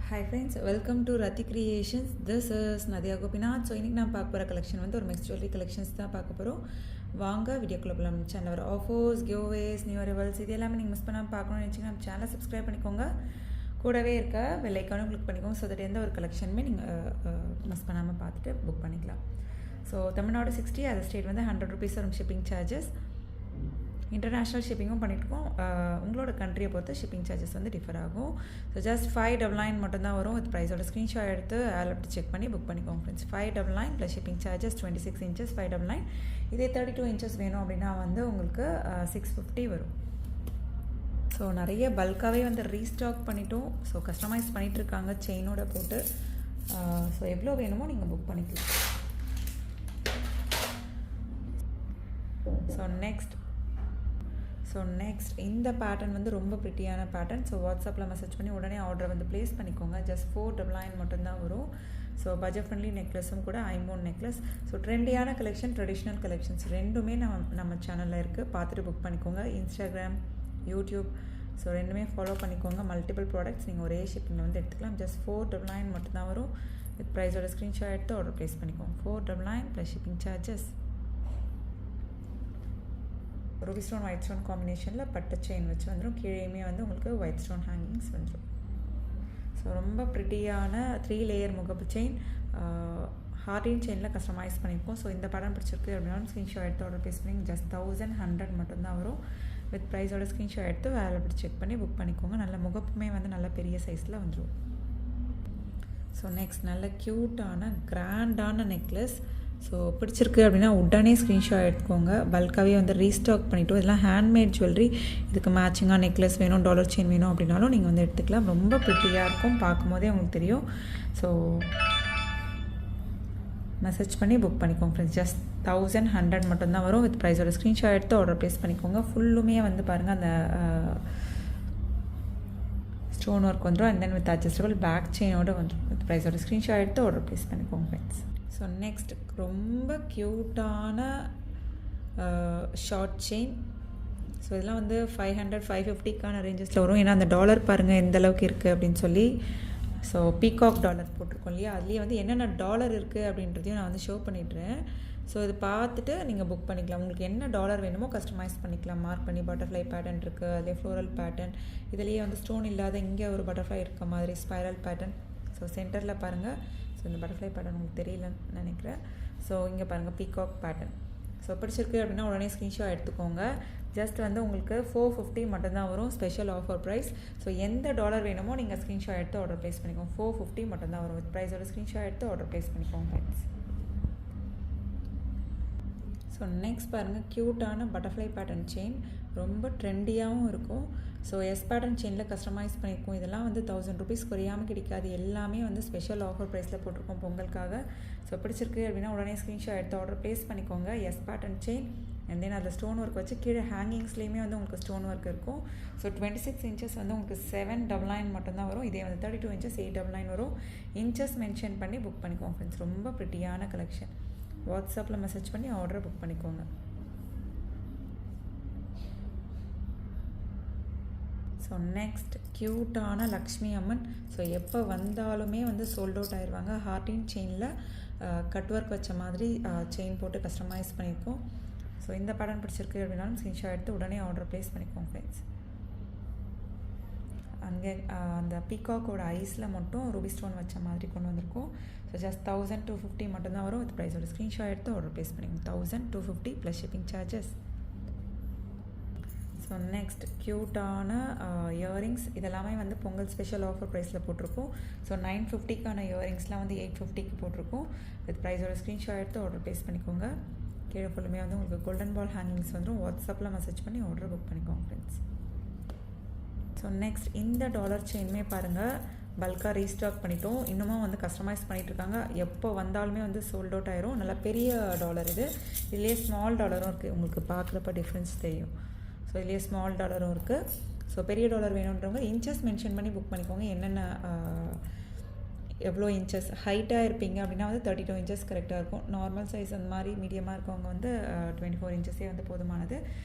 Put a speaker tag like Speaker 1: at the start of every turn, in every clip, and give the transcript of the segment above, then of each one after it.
Speaker 1: Hi friends, welcome to Rathi creations. This is Nadiya Gopinath. So இன்றைக்கி நான் பார்க்க போகிற கலெக்ஷன் வந்து ஒரு மிக்ஸ் ஜுவல்லரி கலெக்ஷன்ஸ் தான் பார்க்க போகிறோம். வாங்க வீடியோக்குள்ளே போகலாம். சேனல் வர ஆஃபர்ஸ், கிவ்அவேஸ், நியூ அரைவல்ஸ் இது எல்லாமே நீங்கள் மிஸ் பண்ணாமல் பார்க்கணும்னு நினச்சிங்கன்னா நம்ம சேனலை சப்ஸ்கிரைப் பண்ணிக்கோங்க. கூடவே இருக்க பெல் ஐக்கானும் கிளிக் பண்ணிக்கோங்க. ஸோ தட் எந்த ஒரு கலெக்ஷனுமே நீங்கள் மிஸ் பண்ணாமல் பார்த்துட்டு புக் பண்ணிக்கலாம். ஸோ தமிழ்நாடு 60, அதர் ஸ்டேட் வந்து 100 rupees வரும் ஷிப்பிங் சார்ஜஸ். இன்டர்நேஷ்னல் ஷிப்பிங்கும் பண்ணிட்டுருக்கோம். உங்களோட கண்ட்ரியை பொறுத்து ஷிப்பிங் சார்ஜஸ் வந்து டிஃபர் ஆகும். ஸோ ஜஸ்ட் 599 மட்டும்தான் வரும். வித் ப்ரைஸோட ஸ்க்ரீன்ஷாட் எடுத்து ஆப் செக் பண்ணி புக் பண்ணிக்கோங்க friends. 599 plus shipping charges 26 inches 599. இதே 32 inches வேணும் அப்படின்னா வந்து உங்களுக்கு 650 வரும். ஸோ நிறைய பல்காகவே வந்து ரீஸ்டாக் பண்ணிட்டோம். ஸோ கஸ்டமைஸ் பண்ணிகிட்ருக்காங்க செயினோட போட்டு. ஸோ எவ்வளோ வேணுமோ நீங்கள் புக் பண்ணிக்கலாம். ஸோ நெக்ஸ்ட் இந்த பேட்டர்ன் வந்து ரொம்ப ப்ரிட்டியான பேட்டர்ன். ஸோ வாட்ஸ்அப்பில் மெசேஜ் பண்ணி உடனே ஆர்டர் வந்து ப்ளேஸ் பண்ணிக்கோங்க. ஜஸ்ட் 499 மட்டும்தான் வரும். ஸோ பட்ஜெட் ஃப்ரெண்ட்லி நெக்லஸும் கூட ஐம்போன் நெக்லஸ். ஸோ ட்ரெண்டியான கலெக்ஷன், ட்ரெடிஷ்னல் கலெக்ஷன்ஸ் ரெண்டுமே நம்ம சேனலில் இருக்குது. பார்த்துட்டு புக் பண்ணிக்கோங்க. இன்ஸ்டாகிராம், யூடியூப், ஸோ ரெண்டுமே ஃபாலோ பண்ணிக்கோங்க. மல்டிபிள் ப்ராடக்ட்ஸ் நீங்கள் ஒரே ஷிப்பிங்கில் வந்து எடுத்துக்கலாம். ஜஸ்ட் 499 மட்டும்தான் வரும். வித் ப்ரைஸோட ஸ்க்ரீன்ஷாட் எடுத்து ஆர்டர் ப்ளேஸ் பண்ணிக்கோங்க. 499 plus shipping charges. Ruby stone white stone காம்பினேஷனில் பட்டு செயின் வச்சு வந்துடும். கீழேயுமே வந்து உங்களுக்கு ஒயிட் ஸ்டோன் ஹேங்கிங்ஸ் வந்துடும். ஸோ ரொம்ப ப்ரிட்டியான 3 layer முகப்பு செயின், ஹார்டின் செயினில் கஸ்டமைஸ் பண்ணியிருக்கோம். ஸோ இந்த படம் பிடிச்சிருக்கு அப்படின்னா ஸ்க்ரீன்ஷாட் எடுத்து ஆர்டர் ப்ளேஸ் பண்ணி ஜஸ்ட் 1100 மட்டும்தான் வரும். வித் ப்ரைஸோட ஸ்க்ரீன்ஷாட் எடுத்து வேலை அப்படி செக் பண்ணி புக் பண்ணிக்கோங்க. நல்ல முகப்புமே வந்து நல்ல பெரிய சைஸில் வந்துடும். ஸோ நெக்ஸ்ட் நல்ல க்யூட்டான கிராண்டான நெக்லஸ். ஸோ பிடிச்சிருக்கு அப்படின்னா உடனே ஸ்க்ரீன்ஷாட் எடுத்துக்கோங்க. பல்காகவே வந்து ரீஸ்டாக் பண்ணிவிட்டோம். இதெல்லாம் ஹேண்ட்மேட் ஜுவல்லரி. இதுக்கு மேட்சிங்காக நெக்லஸ் வேணும், டாலர் செயின் வேணும் அப்படின்னாலும் நீங்கள் வந்து எடுத்துக்கலாம். ரொம்ப ப்ரிட்டியாக இருக்கும், பார்க்கும்போதே உங்களுக்கு தெரியும். ஸோ மெசேஜ் பண்ணி புக் பண்ணிக்கோங்க ஃப்ரெண்ட்ஸ். ஜஸ்ட் 1100 மட்டும்தான் வரும். வித் ப்ரைஸோட ஸ்க்ரீன்ஷாட் எடுத்து ஆர்டர் ப்ளேஸ் பண்ணிக்கோங்க. ஃபுல்லுமே வந்து பாருங்கள் அந்த ஸ்டோன் ஒர்க் வந்துடும். And then with adjustable back செயினோடு வந்துடும். வித் ப்ரைஸோட ஸ்க்ரீன்ஷாட் எடுத்து ஆர்டர் ப்ளேஸ் பண்ணிக்கோங்க ஃப்ரெண்ட்ஸ். ஸோ நெக்ஸ்ட் ரொம்ப க்யூட்டான ஷார்ட் செயின். ஸோ இதெல்லாம் வந்து 500 550க்கான ரேஞ்சஸில் வரும். ஏன்னா அந்த டாலர் பாருங்கள் எந்த அளவுக்கு இருக்குது அப்படின்னு சொல்லி. ஸோ பீகாக் டாலர் போட்டிருக்கோம் இல்லையா, அதுலேயே வந்து என்னென்ன டாலர் இருக்குது அப்படின்றதையும் நான் வந்து ஷோ பண்ணிடுறேன். ஸோ இது பார்த்துட்டு நீங்கள் புக் பண்ணிக்கலாம். உங்களுக்கு என்ன டாலர் வேணுமோ கஸ்டமைஸ் பண்ணிக்கலாம். மார்க் பண்ணி பட்டர்ஃப்ளை பேட்டர்ன் இருக்குது, அதே ஃப்ளோரல் பேட்டர்ன், இதுலேயே வந்து ஸ்டோன் இல்லாத இங்கே ஒரு பட்டர்ஃப்ளை இருக்க மாதிரி ஸ்பைரல் பேட்டர்ன். ஸோ சென்டரில் பாருங்கள். ஸோ இந்த பட்டர்ஃப்ளை பேட்டர்ன் உங்களுக்கு தெரியலன்னு நினைக்கிறேன். ஸோ இங்கே பாருங்கள் பீகாக் பேட்டர்ன். ஸோ பிடிச்சிருக்கு அப்படின்னா உடனே ஸ்க்ரீன்ஷாட் எடுத்துக்கோங்க. ஜஸ்ட் வந்து உங்களுக்கு 450 மட்டும்தான் வரும். Special offer price. ஸோ எந்த டாலர் வேணுமோ நீங்கள் ஸ்க்ரீன்ஷாட் எடுத்து ஆர்டர் ப்ளேஸ் பண்ணிக்கோங்க. 450 மட்டும்தான் வரும். வித் ப்ரைஸோட ஸ்க்ரீன்ஷாட் எடுத்து ஆர்டர் ப்ளேஸ் பண்ணிக்கோங்க ஃப்ரெண்ட்ஸ். ஸோ நெக்ஸ்ட் பாருங்கள் க்யூட்டான பட்டர்ஃப்ளை பேட்டர்ன் செயின். ரொம்ப ட்ரெண்டியாகவும் இருக்கும். ஸோ எஸ் பேட்டர்ன் செயினில் கஸ்டமைஸ் பண்ணியிருக்கோம். இதெல்லாம் வந்து 1000 rupees குறையாமல் கிடைக்காது. எல்லாமே வந்து ஸ்பெஷல் ஆஃபர் ப்ரைஸில் போட்டிருக்கோம் பொங்கலுக்காக. ஸோ பிடிச்சிருக்கு அப்படின்னா உடனே ஸ்க்ரீன்ஷாட் எடுத்து ஆர்டர் ப்ளேஸ் பண்ணிக்கோங்க. S pattern chain. And then அதில் ஸ்டோன் ஒர்க் வச்சு கீழே ஹேங்கிங்ஸ்லேயுமே வந்து உங்களுக்கு ஸ்டோன் ஒர்க் இருக்கும். ஸோ 26 inches வந்து உங்களுக்கு 799 மட்டும்தான் வரும். இதே வந்து 32 inches 899 வரும். இன்ச்சஸ் மென்ஷன் பண்ணி புக் பண்ணிக்கோங்க ஃப்ரெண்ட்ஸ். ரொம்ப ப்ரிட்டியான கலெக்ஷன். வாட்ஸ்அப்பில் மெசேஜ் பண்ணி ஆர்டரை புக் பண்ணிக்கோங்க. ஸோ நெக்ஸ்ட் க்யூட்டான லக்ஷ்மி அம்மன். ஸோ எப்போ வந்தாலுமே வந்து சோல்ட் அவுட் ஆயிடுவாங்க. ஹார்டின் செயினில் கட் ஒர்க் வச்ச மாதிரி செயின் போட்டு கஸ்டமைஸ் பண்ணியிருக்கோம். ஸோ இந்த பேட்டர்ன் பிடிச்சிருக்கு அப்படின்னாலும் ஸ்க்ரீன்ஷாட் எடுத்து உடனே ஆர்டர் ப்ளேஸ் பண்ணிக்கோங்க ஃப்ரெண்ட்ஸ். அங்கே அந்த பீகாக்கோட ஐஸில் மட்டும் ரூபி ஸ்டோன் வச்ச மாதிரி கொண்டு வந்திருக்கோம். ஸோ ஜஸ்ட் 1250 மட்டும்தான் வரும். வித் ப்ரைஸோட ஸ்க்ரீன்ஷாட் எடுத்து ஆர்டர் ப்ளேஸ் பண்ணிக்கோங்க. 1250 plus shipping charges. So next க்யூட்டான இயரிங்ஸ். இதெல்லாமே வந்து பொங்கல் ஸ்பெஷல் ஆஃபர் ப்ரைஸில் போட்டிருக்கோம். ஸோ 950க்கான இயரிங்ஸ்லாம் வந்து 850க்கு போட்டிருக்கோம். வித் ப்ரைஸோட ஸ்க்ரீன்ஷாட் எடுத்து ஆர்டர் ப்ளேஸ் பண்ணிக்கோங்க. கீழே ஃபுல்லுமே வந்து உங்களுக்கு கோல்டன் பால் ஹேங்கிங்ஸ் வந்துடும். வாட்ஸ்அப்பில் மெசேஜ் பண்ணி ஆர்டர் புக் பண்ணிக்கோங்க ஃப்ரெண்ட்ஸ். ஸோ நெக்ஸ்ட் இந்த டாலர் செயினுமே பாருங்கள் பல்காக ரீஸ்டாக் பண்ணிட்டோம். இன்னமும் வந்து கஸ்டமைஸ் பண்ணிகிட்ருக்காங்க. எப்போ வந்தாலுமே வந்து சோல்ட் அவுட் ஆயிரும். நல்லா பெரிய டாலர் இது. இதுலேயே ஸ்மால் டாலரும் இருக்குது. உங்களுக்கு பார்க்குறப்ப டிஃப்ரென்ஸ் தெரியும். ஸோ இதுலேயே ஸ்மால் டாலரும் இருக்குது. ஸோ பெரிய டாலர் வேணுன்றவங்க இன்ச்சஸ் மென்ஷன் பண்ணி புக் பண்ணிக்கோங்க. என்னென்ன எவ்வளோ இன்ச்சஸ் ஹைட்டாக இருப்பீங்க அப்படின்னா வந்து 32 இன்ச்சஸ் கரெக்டாக இருக்கும். நார்மல் சைஸ் அந்த மாதிரி மீடியமாக இருக்கவங்க வந்து 24 இன்ச்சஸே வந்து போதுமானது.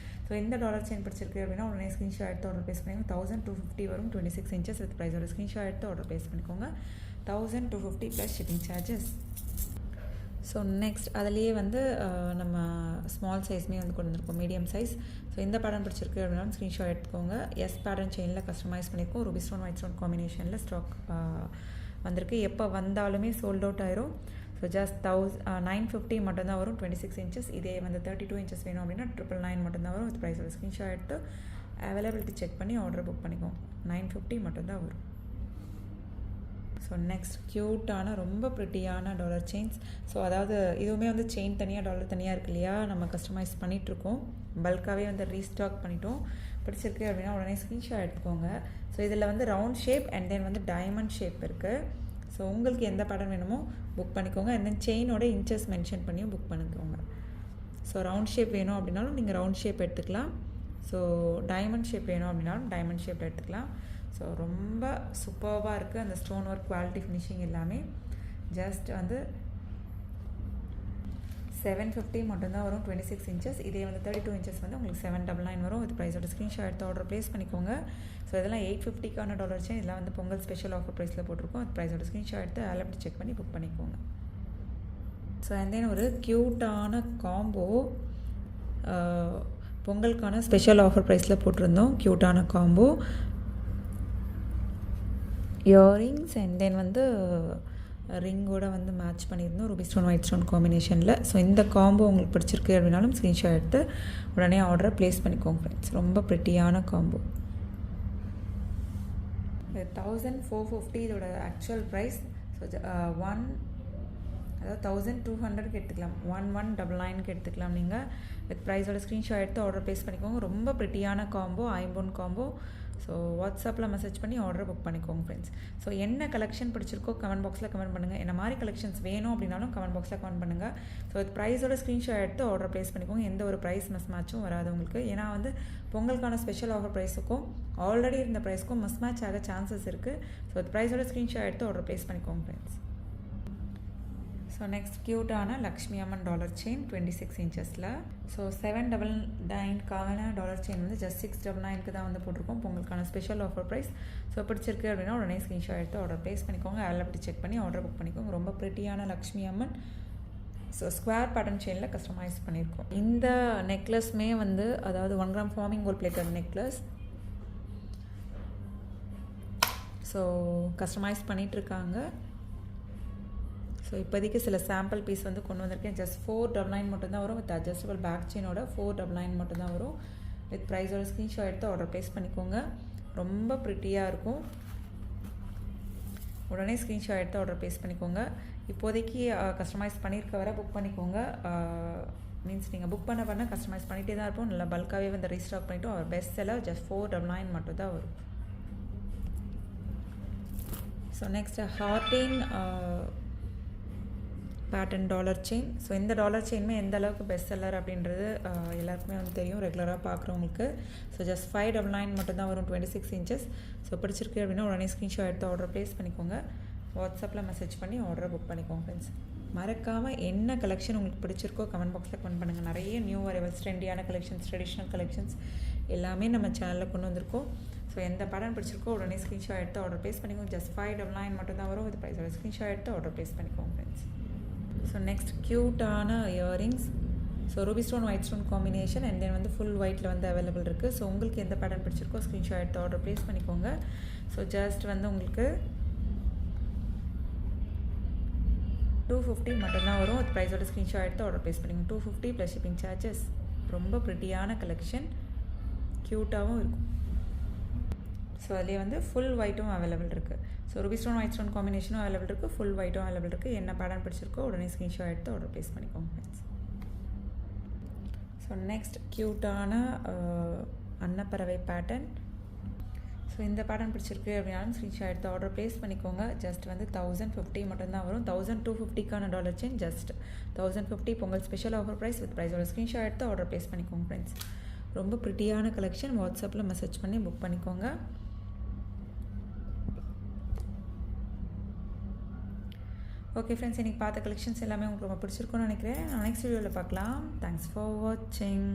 Speaker 1: ஸோ இந்த டாலர் செயின் பிடிச்சிருக்கு அப்படின்னா உடனே ஸ்க்ரீன்ஷாட் எடுத்து ஆர்டர் ப்ளேஸ் பண்ணிக்கோங்க. 1250 வரும், 26 இன்ச்சஸ் வித் ப்ரைஸோட ஸ்க்ரீன்ஷாட் எடுத்து ஆர்டர் ப்ளேஸ் பண்ணிக்கோங்க. 1250 plus shipping charges. So next அதுலேயே வந்து நம்ம ஸ்மால் சைஸ்மே வந்து கொண்டு வந்திருக்கோம், மீடியம் சைஸ். ஸோ இந்த பேட்டர்ன் பிடிச்சிருக்கு அப்படின்னா ஸ்க்ரீன்ஷாட் எடுத்துக்கோங்க. எஸ் பேட்டர்ன் செயினில் கஸ்டமைஸ் பண்ணியிருக்கோம். ரூபி ஸ்டோன் ஒயிட் ஸ்டோன் காம்பினேஷனில் ஸ்டாக் வந்திருக்கு. எப்போ வந்தாலுமே சோல்ட் அவுட் ஆயிரும். ஸோ ஜஸ்ட் 950 மட்டும்தான் வரும், 26 இன்ச்சஸ். இதே வந்து 32 இன்ச்சஸ் வேணும் அப்படின்னா 999 மட்டும்தான் வரும். வித் ப்ரைஸோட ஸ்க்ரீன்ஷாட் எடுத்து அவைலபிலிட்டி செக் பண்ணி ஆர்டர் புக் பண்ணிக்கோங்க. 950 மட்டும்தான் வரும். ஸோ நெக்ஸ்ட் க்யூட்டான ரொம்ப ப்ரிட்டியான டாலர் செயின்ஸ். ஸோ அதாவது இதுவுமே வந்து செயின் தனியாக டாலர் தனியாக இருக்கு இல்லையா, நம்ம கஸ்டமைஸ் பண்ணிகிட்ருக்கோம். பல்காகவே வந்து ரீஸ்டாக் பண்ணிட்டோம். பிடிச்சிருக்கு அப்படின்னா உடனே ஸ்க்ரீன்ஷாட் எடுத்துக்கோங்க. ஸோ இதில் வந்து ரவுண்ட் ஷேப் அண்ட் தென் வந்து டைமண்ட் ஷேப் இருக்குது. ஸோ உங்களுக்கு எந்த பேட்டர்ன் வேணுமோ புக் பண்ணிக்கோங்க. அண்ட் தென் செயினோட இன்ச்சஸ் மென்ஷன் பண்ணியும் புக் பண்ணிக்கோங்க. ஸோ ரவுண்ட் ஷேப் வேணும் அப்படின்னாலும் நீங்கள் ரவுண்ட் ஷேப் எடுத்துக்கலாம். ஸோ டைமண்ட் ஷேப் வேணும் அப்படின்னாலும் டைமண்ட் ஷேப் எடுத்துக்கலாம். ஸோ ரொம்ப சூப்பர்வாக இருக்குது அந்த ஸ்டோன் ஒர்க் குவாலிட்டி ஃபினிஷிங் எல்லாமே. ஜஸ்ட் வந்து 750 மட்டும்தான் வரும், 26 இன்ச்சஸ். இதே வந்து 32 இன்ச்சஸ் வந்து உங்களுக்கு 799 வரும். வித் ப்ரைஸோட ஸ்க்ரீன்ஷாட் எடுத்து ஆர்டர் ப்ளேஸ் பண்ணிக்கோங்க. ஸோ இதெல்லாம் 850க்கான டாலர் செயின். இதெல்லாம் வந்து பொங்கல் ஸ்பெஷல் ஆஃபர் ப்ரைஸில் போட்டிருக்கோம். வித் ப்ரைஸோட ஸ்க்ரீன்ஷாட் எடுத்து அவைலபிலிட்டி செக் பண்ணி புக் பண்ணிக்கோங்க. ஸோ அண்ட் தென் ஒரு க்யூட்டான காம்போ பொங்கலுக்கான ஸ்பெஷல் ஆஃபர் ப்ரைஸில் போட்டிருந்தோம். க்யூட்டான காம்போ இயரிங்ஸ் அண்ட் தென் வந்து ரிங்கோட வந்து மேட்ச் பண்ணியிருந்தோம், ரூபி ஸ்டோன் ஒயிட் ஸ்டோன் காம்பினேஷனில். ஸோ இந்த காம்போ உங்களுக்கு பிடிச்சிருக்கு அப்படின்னாலும் ஸ்க்ரீன்ஷாட் எடுத்து உடனே ஆர்டரை ப்ளேஸ் பண்ணிக்கோங்க ஃப்ரெண்ட்ஸ். ரொம்ப ப்ரிட்டியான காம்போ. 1450 இதோட ஆக்சுவல் ப்ரைஸ். ஸோ அதாவது 1200க்கு எடுத்துக்கலாம், 1199க்கு எடுத்துக்கலாம் நீங்கள். வித் ப்ரைஸோட ஸ்க்ரீன்ஷாட் எடுத்து ஆர்டர் ப்ளேஸ் பண்ணிக்கோங்க. ரொம்ப ப்ரிட்டியான காம்போ, ஐம்பொன் காம்போ. ஸோ வாட்ஸ்அப்பில் மெசேஜ் பண்ணி ஆர்டர் புக் பண்ணிக்கோங்க ஃப்ரெண்ட்ஸ். ஸோ என்ன கலெக்ஷன் பிடிச்சிருக்கோ கமெண்ட் பாக்ஸில் கமெண்ட் பண்ணுங்கள். என்ன மாதிரி கலெக்ஷன்ஸ் வேணும் அப்படின்னாலும் கமெண்ட் பாக்ஸில் கமெண்ட் பண்ணுங்கள். ஸோ இது ப்ரைஸோட ஸ்க்ரீன்ஷாட் எடுத்து ஆர்டர் ப்ளேஸ் பண்ணிக்கோங்க. எந்த ஒரு ப்ரைஸ் மிஸ் மேட்சும் வராது உங்களுக்கு. ஏன்னா வந்து பொங்கலுக்கான ஸ்பெஷல் ஆஃபர் ப்ரைஸுக்கும் ஆல்ரெடி இருந்த ப்ரைஸ்க்கும் மிஸ் மேட்ச் ஆக சான்சஸ் இருக்குது. ஸோ இது ப்ரைஸோட ஸ்க்ரீன்ஷாட் எடுத்து ஆர்டர் ப்ளேஸ் பண்ணிக்கோங்க ஃப்ரெண்ட்ஸ். ஸோ நெக்ஸ்ட் க்யூட்டான லக்ஷ்மி அம்மன் டாலர் செயின் 26 இன்ச்சஸில். ஸோ 799க்கான டாலர் செயின் வந்து ஜஸ்ட் 699க்கு தான் வந்து போட்டிருக்கோம். பொங்கலுக்கான ஸ்பெஷல் ஆஃபர் ப்ரைஸ். ஸோ பிடிச்சிருக்கு அப்படின்னா உடனே ஸ்க்ரீன்ஷாட் எடுத்து ஆர்டர் ப்ளேஸ் பண்ணிக்கோங்க. அவைலபிலிட்டி செக் பண்ணி ஆர்டர் புக் பண்ணிக்கோங்க. ரொம்ப ப்ரிட்டியான Lakshmi Amman. So square pattern செயினில் கஸ்டமைஸ் பண்ணியிருக்கோம். இந்த நெக்லஸ்மே வந்து அதாவது 1 gram forming gold plated necklace. So customise பண்ணிகிட்ருக்காங்க. ஸோ இப்போதைக்கு சில சாம்பிள் பீஸ் வந்து கொண்டு வந்திருக்கேன். ஜஸ்ட் 499 மட்டும்தான் வரும். வித் அட்ஜஸ்டபிள் பேக் செயினோட 499 மட்டும்தான் வரும். வித் ப்ரைஸோட ஸ்க்ரீன்ஷாட் எடுத்து ஆர்டர் ப்ளேஸ் பண்ணிக்கோங்க. ரொம்ப ப்ரிட்டியாக இருக்கும். உடனே ஸ்க்ரீன்ஷாட் எடுத்து ஆர்டர் ப்ளேஸ் பண்ணிக்கோங்க. இப்போதைக்கு கஸ்டமைஸ் பண்ணியிருக்க வர புக் பண்ணிக்கோங்க. மீன்ஸ் நீங்கள் புக் பண்ண கஸ்டமைஸ் பண்ணிகிட்டே தான் இருப்போம். நல்லா பல்காகவே வந்து ரீஸ்டாக் பண்ணிவிட்டோம். அவர் பெஸ்ட் செல்லர் ஜஸ்ட் 499 மட்டும் தான் வரும். So next heart pattern dollar chain. So இந்த டாலர் செயினுமே எந்த அளவுக்கு பெஸ்ட் செல்லர் அப்படின்றது எல்லாருக்குமே வந்து தெரியும், ரெகுலராக பார்க்குறவங்களுக்கு. ஸோ ஜஸ்ட் 599 மட்டும்தான் வரும், 26 இன்ச்சஸ். ஸோ பிடிச்சிருக்கு அப்படின்னா உடனே ஸ்க்ரீன்ஷாட் எடுத்து ஆர்டர் ப்ளேஸ் பண்ணிக்கோங்க. வாட்ஸ்அப்பில் மெசேஜ் பண்ணி ஆர்டரை புக் பண்ணிக்கோங்க ஃப்ரெண்ட்ஸ். மறக்காமல் என்ன கலெக்ஷன் உங்களுக்கு பிடிச்சிருக்கோ கமெண்ட் பாக்ஸில் கமெண்ட் பண்ணுங்கள். நிறைய நியூ அரைவல்ஸ், ட்ரெண்டியான கலெக்ஷன்ஸ், ட்ரெடிஷ்னல் கலெக்ஷன்ஸ் எல்லாமே நம்ம சேனலில் கொண்டு வந்திருக்கோம். ஸோ எந்த பேட்டர்ன் பிடிச்சிருக்கோ உடனே ஸ்க்ரீன்ஷாட் எடுத்து ஆர்டர் ப்ளேஸ் பண்ணிக்கோங்க. ஜஸ்ட் 599 மட்டும்தான் வரும். இது ப்ரைஸோட ஸ்க்ரீன்ஷாட் எடுத்து ஆர்டர் ப்ளேஸ் பண்ணிக்கோங்க ஃப்ரெண்ட்ஸ். ஸோ நெக்ஸ்ட் க்யூட்டான earrings. So ruby stone white stone combination and then வந்து ஃபுல் ஒயிட்டில் வந்து அவைலபிள் இருக்குது. ஸோ உங்களுக்கு எந்த பேட்டர்ன் பிடிச்சிருக்கோ ஸ்க்ரீன்ஷாட் எடுத்து ஆர்டர் ப்ளேஸ் பண்ணிக்கோங்க. ஸோ ஜஸ்ட் வந்து உங்களுக்கு 250 மட்டும்தான் வரும். அது ப்ரைஸோட ஸ்க்ரீன்ஷாட் எடுத்து ஆர்டர் ப்ளேஸ் பண்ணிக்கோங்க. 250 ப்ளஸ் ஷிப்பிங் சார்ஜஸ். ரொம்ப ப்ரிட்டியான கலெக்ஷன், க்யூட்டாகவும் இருக்கும். ஸோ அதிலே வந்து ஃபுல் ஒயிட்டும் அவைலபிள் இருக்குது. So ruby stone white stone காம்பினேஷனும் அவைலபிள் இருக்குது, ஃபுல் ஒயிட்டும் அவைலபிள் இருக்குது. என்ன பேட்டர்ன் பிடிச்சிருக்கோ உடனே ஸ்க்ரீன்ஷாட் எடுத்து ஆர்டர் ப்ளேஸ் பண்ணிக்கோங்க ஃப்ரெண்ட்ஸ். ஸோ நெக்ஸ்ட் க்யூட்டான அன்னப்பறவை பேட்டர்ன். ஸோ இந்த பேட்டர்ன் பிடிச்சிருக்கு அப்படின்னாலும் ஸ்க்ரீன்ஷாட் எடுத்து ஆர்டர் ப்ளேஸ் பண்ணிக்கோங்க. ஜஸ்ட் வந்து 1050 மட்டும்தான் வரும். 1250க்கான dollar chain just 1050 Pongal special offer price. With ப்ரைஸோட ஸ்க்ரீன்ஷாட் எடுத்து ஆர்டர் ப்ளேஸ் பண்ணிக்கோங்க ஃப்ரெண்ட்ஸ். ரொம்ப ப்ரிட்டியான கலெக்ஷன். வாட்ஸ்அப்பில் மெசேஜ் பண்ணி புக் பண்ணிக்கோங்க. ஓகே ஃப்ரெண்ட்ஸ், இன்றைக்கி பார்த்த கலெக்ஷன்ஸ் எல்லாமே உங்களுக்கு ரொம்ப பிடிச்சிருக்கும்னு நினைக்கிறேன். நெக்ஸ்ட் வீடியோவில் பார்க்கலாம். தேங்க்ஸ் ஃபார் வாட்சிங்.